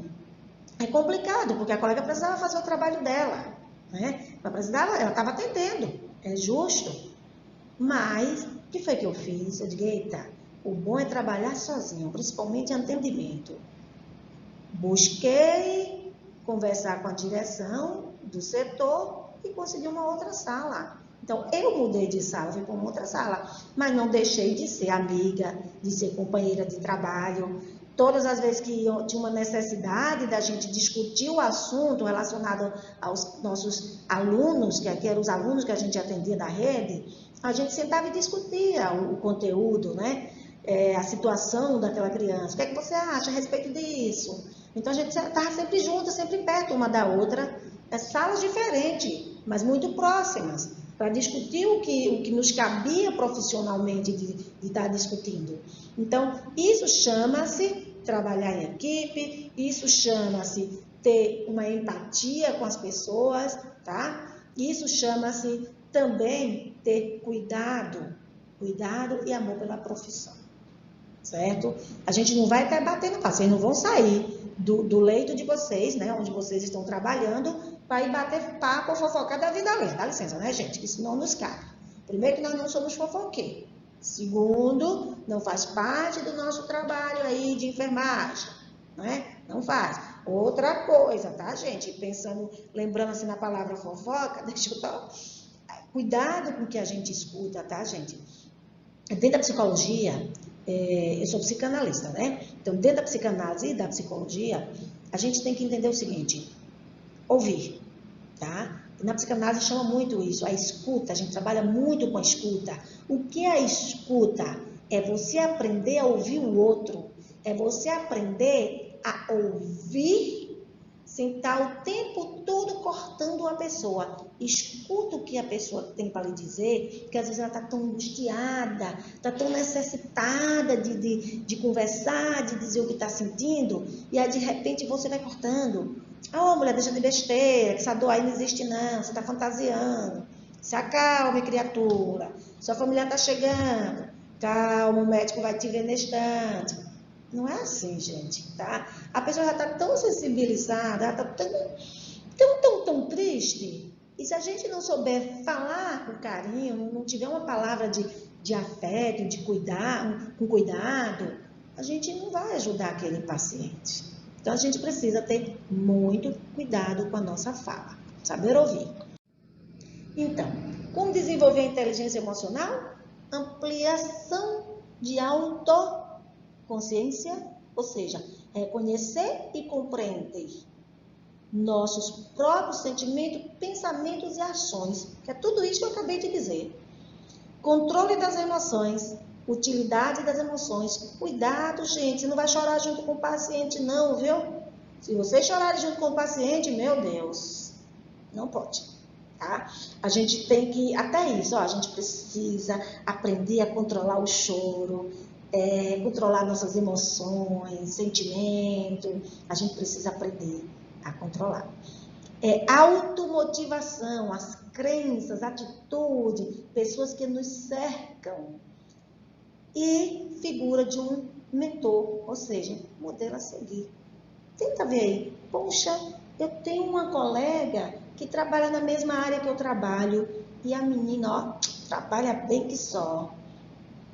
é complicado, porque a colega precisava fazer o trabalho dela. Né? Ela estava atendendo, é justo. Mas, o que foi que eu fiz? Eu digo, eita, o bom é trabalhar sozinho, principalmente em atendimento. Busquei conversar com a direção do setor e consegui uma outra sala. Então, eu mudei de sala, fui para uma outra sala, mas não deixei de ser amiga, de ser companheira de trabalho. Todas as vezes que tinha uma necessidade da gente discutir o assunto relacionado aos nossos alunos, que aqui eram os alunos que a gente atendia da rede, a gente sentava e discutia o conteúdo, né? A situação daquela criança. O que é que você acha a respeito disso? Então, a gente estava sempre junto, sempre perto uma da outra, salas diferentes, mas muito próximas, para discutir o que nos cabia profissionalmente de estar discutindo. Então, isso chama-se trabalhar em equipe, isso chama-se ter uma empatia com as pessoas, tá? Isso chama-se também ter cuidado e amor pela profissão, certo? A gente não vai estar batendo papo, vocês não vão sair do leito de vocês, né, onde vocês estão trabalhando, para ir bater papo ou fofocar da vida alheia. Dá licença, né, gente? Que isso não nos cabe. Primeiro, que nós não somos fofoqueiros. Segundo, não faz parte do nosso trabalho aí de enfermagem, né? Não faz. Outra coisa, tá, gente? Lembrando assim na palavra fofoca, deixa eu dar cuidado com o que a gente escuta, tá, gente? Dentro da psicologia, eu sou psicanalista, né? Então, dentro da psicanálise e da psicologia, a gente tem que entender o seguinte: ouvir, tá? Na psicanálise chama muito isso, a escuta, a gente trabalha muito com a escuta. O que é a escuta? É você aprender a ouvir o outro, é você aprender a ouvir sem estar o tempo todo cortando a pessoa. Escuta o que a pessoa tem para lhe dizer, porque às vezes ela está tão angustiada, está tão necessitada de conversar, de dizer o que está sentindo, e aí de repente você vai cortando. Mulher, deixa de besteira, que essa dor aí não existe não, você está fantasiando. Se acalme, criatura, sua família está chegando, calma, o médico vai te ver neste instante. Não é assim, gente, tá? A pessoa já está tão sensibilizada, ela está tão triste. E se a gente não souber falar com carinho, não tiver uma palavra de afeto, de cuidar, com cuidado, a gente não vai ajudar aquele paciente. Então, a gente precisa ter muito cuidado com a nossa fala, saber ouvir. Então, como desenvolver a inteligência emocional? Ampliação de autoconsciência, ou seja, reconhecer e compreender nossos próprios sentimentos, pensamentos e ações, que é tudo isso que eu acabei de dizer. Controle das emoções, utilidade das emoções. Cuidado, gente, você não vai chorar junto com o paciente não, viu? Se você chorar junto com o paciente, meu Deus, não pode, tá? A gente tem que, até isso, a gente precisa aprender a controlar o choro, controlar nossas emoções, sentimentos, a gente precisa aprender a controlar. Automotivação, as crenças, atitude, pessoas que nos cercam e figura de um mentor, ou seja, modelo a seguir. Tenta ver aí, poxa, eu tenho uma colega que trabalha na mesma área que eu trabalho e a menina, ó, trabalha bem que só.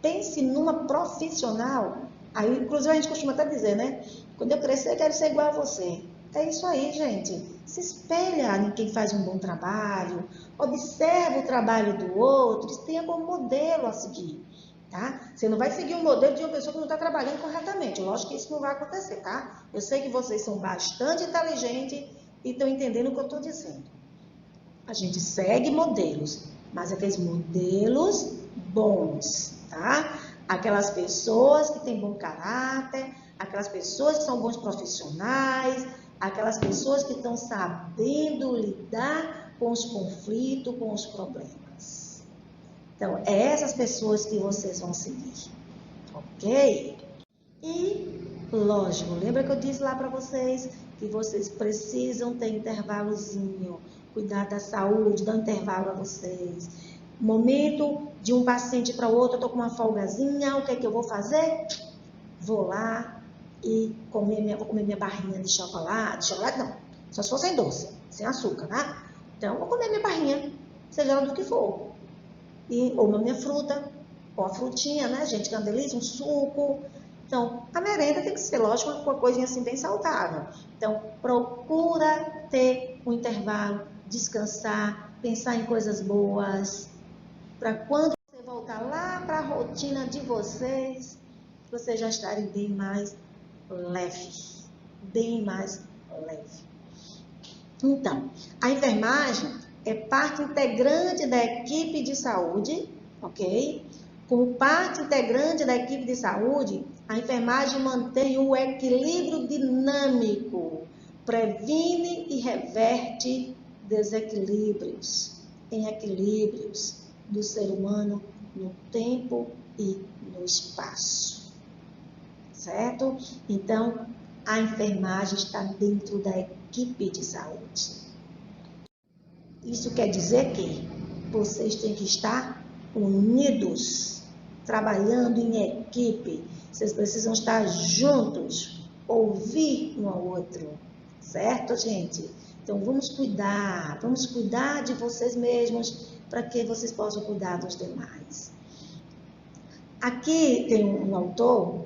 Pense numa profissional. Aí, inclusive, a gente costuma até dizer, né? Quando eu crescer, eu quero ser igual a você. É isso aí, gente. Se espelha em quem faz um bom trabalho, observa o trabalho do outro e tenha como modelo a seguir, tá? Você não vai seguir um modelo de uma pessoa que não está trabalhando corretamente. Lógico que isso não vai acontecer, tá? Eu sei que vocês são bastante inteligentes e estão entendendo o que eu estou dizendo. A gente segue modelos, mas aqueles modelos bons, tá? Aquelas pessoas que têm bom caráter, aquelas pessoas que são bons profissionais, aquelas pessoas que estão sabendo lidar com os conflitos, com os problemas. Então, é essas pessoas que vocês vão seguir, ok? E, lógico, lembra que eu disse lá para vocês que vocês precisam ter intervalozinho, cuidar da saúde, dar um intervalo a vocês. Momento de um paciente para o outro, eu estou com uma folgazinha, o que é que eu vou fazer? Vou lá e vou comer minha barrinha de chocolate não, só se for sem doce, sem açúcar, né? Então, vou comer minha barrinha, seja ela do que for. Ou uma minha fruta, ou a frutinha, né, gente, que é uma delícia, um suco. Então, a merenda tem que ser, lógico, uma coisinha assim bem saudável. Então, procura ter um intervalo, descansar, pensar em coisas boas, para quando você voltar lá para a rotina de vocês já estarem bem mais leves, bem mais leve. Então, a enfermagem é parte integrante da equipe de saúde, ok? Como parte integrante da equipe de saúde, a enfermagem mantém o equilíbrio dinâmico, previne e reverte desequilíbrios em equilíbrios do ser humano no tempo e no espaço, certo? Então, a enfermagem está dentro da equipe de saúde. Isso quer dizer que vocês têm que estar unidos, trabalhando em equipe. Vocês precisam estar juntos, ouvir um ao outro, certo, gente? Então, vamos cuidar de vocês mesmos para que vocês possam cuidar dos demais. Aqui tem um autor,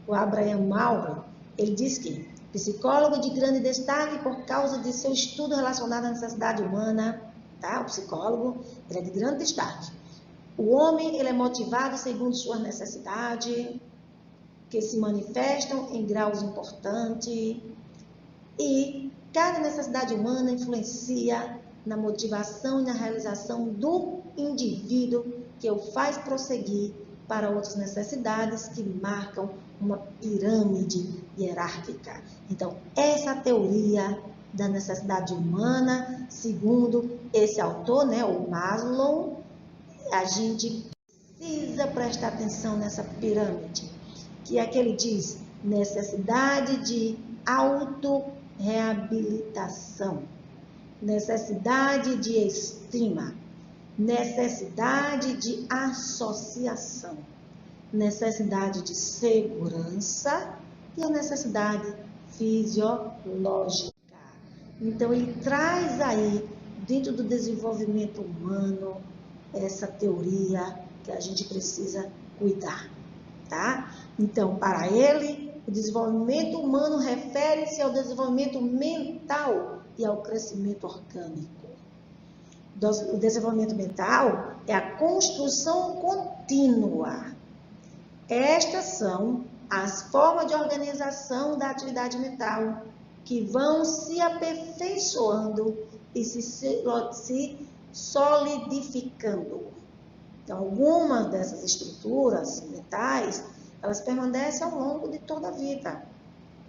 o Abraham Maslow, ele diz que psicólogo de grande destaque por causa de seu estudo relacionado à necessidade humana, tá? O psicólogo, ele é de grande destaque. O homem, ele é motivado segundo suas necessidades, que se manifestam em graus importantes, e cada necessidade humana influencia na motivação e na realização do indivíduo, que o faz prosseguir para outras necessidades que marcam uma pirâmide hierárquica. Então, essa teoria da necessidade humana, segundo esse autor, né, o Maslow, a gente precisa prestar atenção nessa pirâmide, que é que ele diz, necessidade de autorreabilitação, necessidade de estima, necessidade de associação, necessidade de segurança e a necessidade fisiológica. Então, ele traz aí, dentro do desenvolvimento humano, essa teoria que a gente precisa cuidar, tá? Então, para ele, o desenvolvimento humano refere-se ao desenvolvimento mental e ao crescimento orgânico. O desenvolvimento mental é a construção contínua. Estas são as formas de organização da atividade mental que vão se aperfeiçoando e se solidificando. Então, algumas dessas estruturas mentais, elas permanecem ao longo de toda a vida,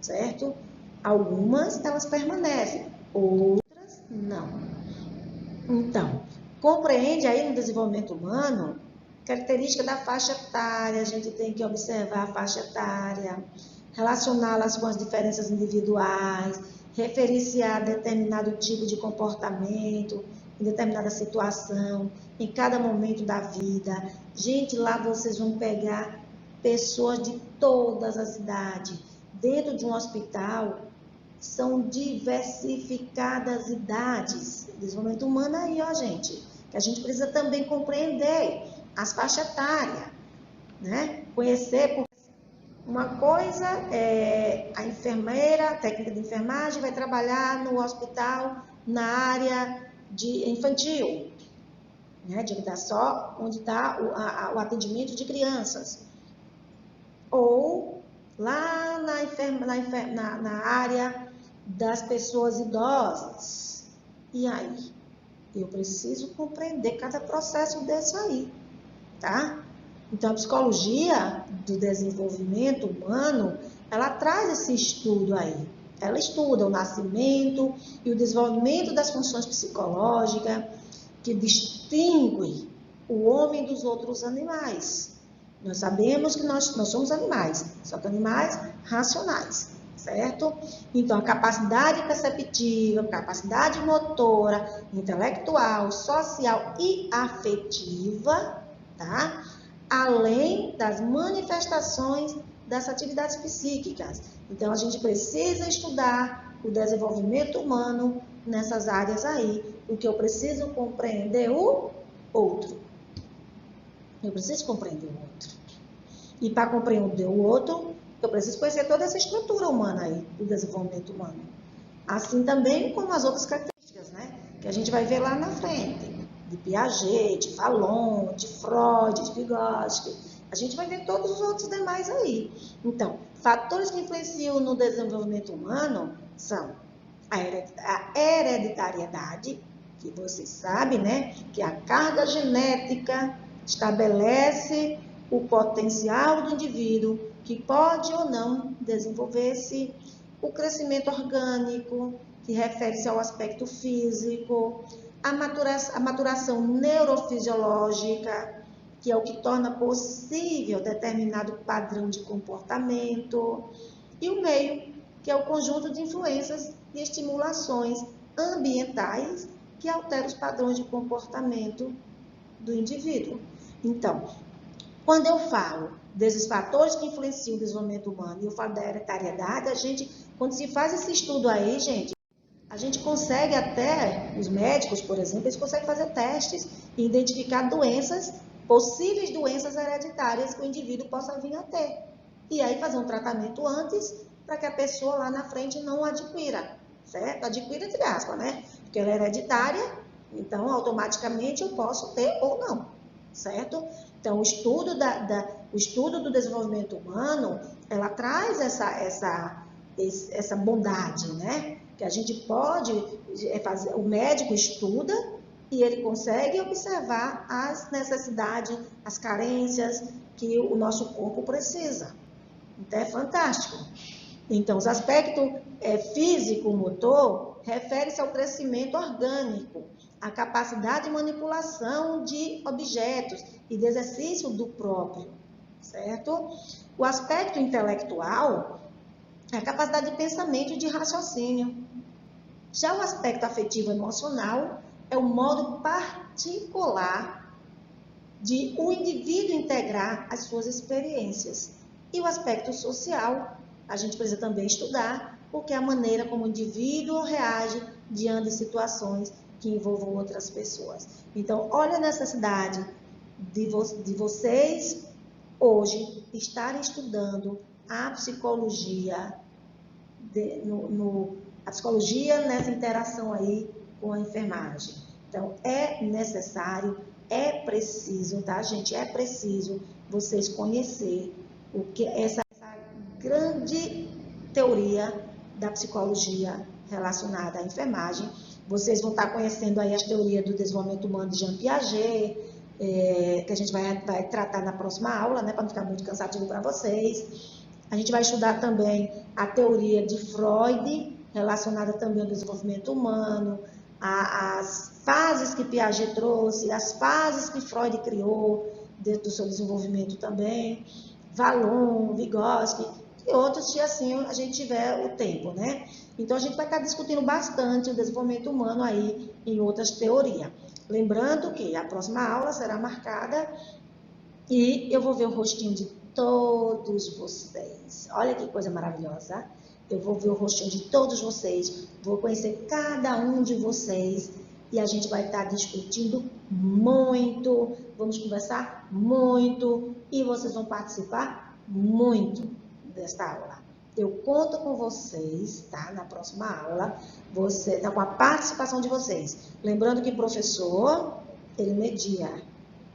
certo? Algumas, elas permanecem, outras, não. Então, compreende aí no desenvolvimento humano Característica da faixa etária, a gente tem que observar a faixa etária, relacioná-las com as diferenças individuais, referir-se a determinado tipo de comportamento, em determinada situação, em cada momento da vida. Gente, lá vocês vão pegar pessoas de todas as idades. Dentro de um hospital, são diversificadas idades. Desenvolvimento humano aí, ó, gente, que a gente precisa também compreender as faixas etárias, né? Conhecer, uma coisa é a enfermeira, a técnica de enfermagem, vai trabalhar no hospital na área de infantil, né? De dar só onde está o atendimento de crianças. Ou lá na área das pessoas idosas. E aí? Eu preciso compreender cada processo desse aí, tá? Então, a psicologia do desenvolvimento humano, ela traz esse estudo aí. Ela estuda o nascimento e o desenvolvimento das funções psicológicas que distingue o homem dos outros animais. Nós sabemos que nós somos animais, só que animais racionais, certo? Então, a capacidade perceptiva, capacidade motora, intelectual, social e afetiva, tá? Além das manifestações das atividades psíquicas. Então, a gente precisa estudar o desenvolvimento humano nessas áreas aí, porque eu preciso compreender o outro. Eu preciso compreender o outro. E para compreender o outro, eu preciso conhecer toda essa estrutura humana aí, do desenvolvimento humano. Assim também como as outras características, né? Que a gente vai ver lá na frente. De Piaget, de Fanon, de Freud, de Vygotsky. A gente vai ver todos os outros demais aí. Então, fatores que influenciam no desenvolvimento humano são a hereditariedade, que vocês sabem, né? Que a carga genética estabelece o potencial do indivíduo que pode ou não desenvolver-se, o crescimento orgânico, que refere-se ao aspecto físico, a maturação neurofisiológica, que é o que torna possível determinado padrão de comportamento, e o meio, que é o conjunto de influências e estimulações ambientais que alteram os padrões de comportamento do indivíduo. Então, quando eu falo desses fatores que influenciam o desenvolvimento humano e eu falo da hereditariedade, quando se faz esse estudo aí, gente, a gente consegue até, os médicos, por exemplo, eles conseguem fazer testes e identificar doenças, possíveis doenças hereditárias que o indivíduo possa vir a ter. E aí fazer um tratamento antes, para que a pessoa lá na frente não adquira, certo? Adquira entre aspas, né? Porque ela é hereditária, então automaticamente eu posso ter ou não, certo? Então, o estudo do desenvolvimento humano, ela traz essa bondade, né? Que a gente pode fazer, o médico estuda e ele consegue observar as necessidades, as carências que o nosso corpo precisa. Então, é fantástico. Então, os aspectos físico-motor refere-se ao crescimento orgânico, a capacidade de manipulação de objetos e de exercício do próprio, certo? O aspecto intelectual é a capacidade de pensamento e de raciocínio. Já o aspecto afetivo emocional é o modo particular de o indivíduo integrar as suas experiências. E o aspecto social, a gente precisa também estudar, porque é a maneira como o indivíduo reage diante de situações que envolvam outras pessoas. Então, olha a necessidade de vocês hoje estarem estudando a psicologia, a psicologia nessa interação aí com a enfermagem. Então, é necessário, é preciso, tá, gente? É preciso vocês conhecer o que essa grande teoria da psicologia relacionada à enfermagem. Vocês vão estar conhecendo aí as teorias do desenvolvimento humano de Jean Piaget, que a gente vai tratar na próxima aula, né, para não ficar muito cansativo para vocês. A gente vai estudar também a teoria de Freud, relacionada também ao desenvolvimento humano, as fases que Piaget trouxe, as fases que Freud criou, do seu desenvolvimento também, Valon, Vygotsky, e outros se assim a gente tiver o tempo, né? Então, a gente vai estar discutindo bastante o desenvolvimento humano aí em outras teorias. Lembrando que a próxima aula será marcada e eu vou ver o rostinho de todos vocês. Olha que coisa maravilhosa. Eu vou ver o rostinho de todos vocês, vou conhecer cada um de vocês e a gente vai estar discutindo muito, vamos conversar muito e vocês vão participar muito desta aula. Eu conto com vocês, tá? Na próxima aula, tá com a participação de vocês. Lembrando que o professor, ele media,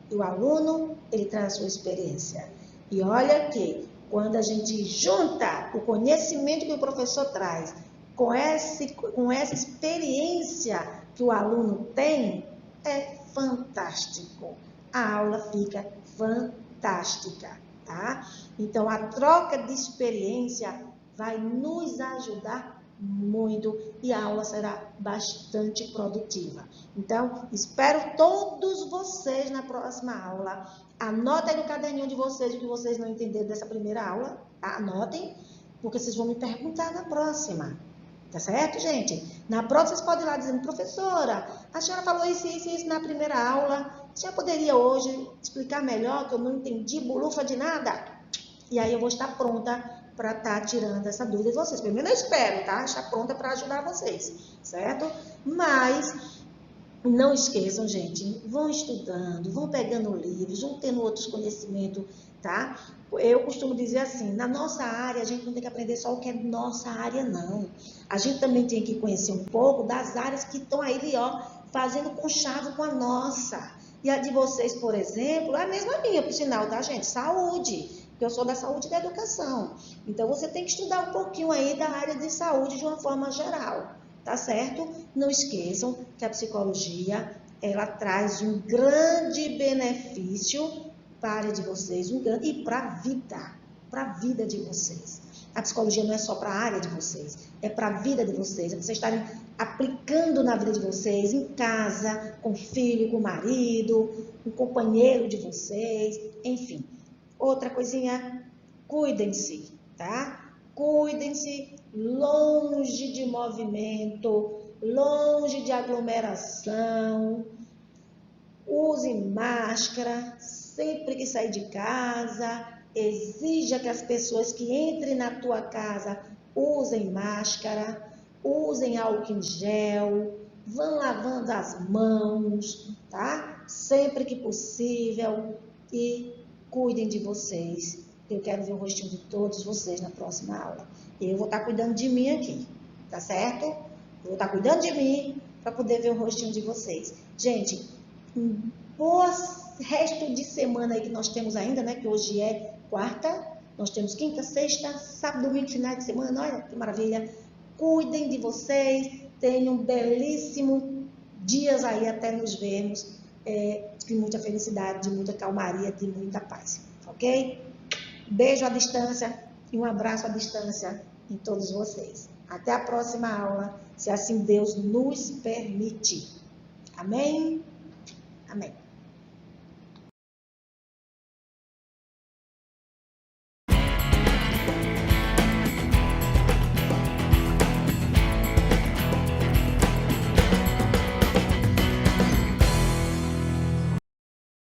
e o aluno, ele traz a sua experiência. E olha que, quando a gente junta o conhecimento que o professor traz com essa experiência que o aluno tem, é fantástico. A aula fica fantástica, tá? Então, a troca de experiência vai nos ajudar muito e a aula será bastante produtiva. Então, espero todos vocês na próxima aula. Anotem aí no caderninho de vocês o que vocês não entenderam dessa primeira aula, tá? Anotem, porque vocês vão me perguntar na próxima. Tá certo, gente? Na próxima vocês podem ir lá dizendo, professora, a senhora falou isso na primeira aula. A senhora poderia hoje explicar melhor, que eu não entendi bolufa de nada? E aí eu vou estar pronta para estar tirando essa dúvida de vocês. Primeiro eu espero, tá? Estar pronta para ajudar vocês, certo? Mas não esqueçam, gente, vão estudando, vão pegando livros, vão tendo outros conhecimentos, tá? Eu costumo dizer assim, na nossa área, a gente não tem que aprender só o que é nossa área, não. A gente também tem que conhecer um pouco das áreas que estão aí, ó, fazendo conchavo com a nossa. E a de vocês, por exemplo, é a mesma minha, por sinal, tá, gente? Saúde. Porque eu sou da saúde e da educação. Então, você tem que estudar um pouquinho aí da área de saúde de uma forma geral, tá certo? Não esqueçam que a psicologia, ela traz um grande benefício para a área de vocês, e para a vida de vocês. A psicologia não é só para a área de vocês, é para a vida de vocês, é para vocês estarem aplicando na vida de vocês, em casa, com o filho, com o marido, com o companheiro de vocês, enfim. Outra coisinha, cuidem-se, tá? Cuidem-se, longe de movimento, longe de aglomeração. Usem máscara sempre que sair de casa. Exija que as pessoas que entrem na tua casa usem máscara, usem álcool em gel, vão lavando as mãos, tá? Sempre que possível e cuidem de vocês. Eu quero ver o rostinho de todos vocês na próxima aula. Eu vou estar cuidando de mim aqui, tá certo? Eu vou estar cuidando de mim para poder ver o rostinho de vocês. Gente, um bom resto de semana aí que nós temos ainda, né? Que hoje é quarta, nós temos quinta, sexta, sábado, domingo, final de semana. Olha que maravilha. Cuidem de vocês, tenham belíssimos dias aí até nos vermos. De muita felicidade, de muita calmaria, de muita paz, ok? Beijo à distância e um abraço à distância em todos vocês. Até a próxima aula, se assim Deus nos permitir. Amém? Amém.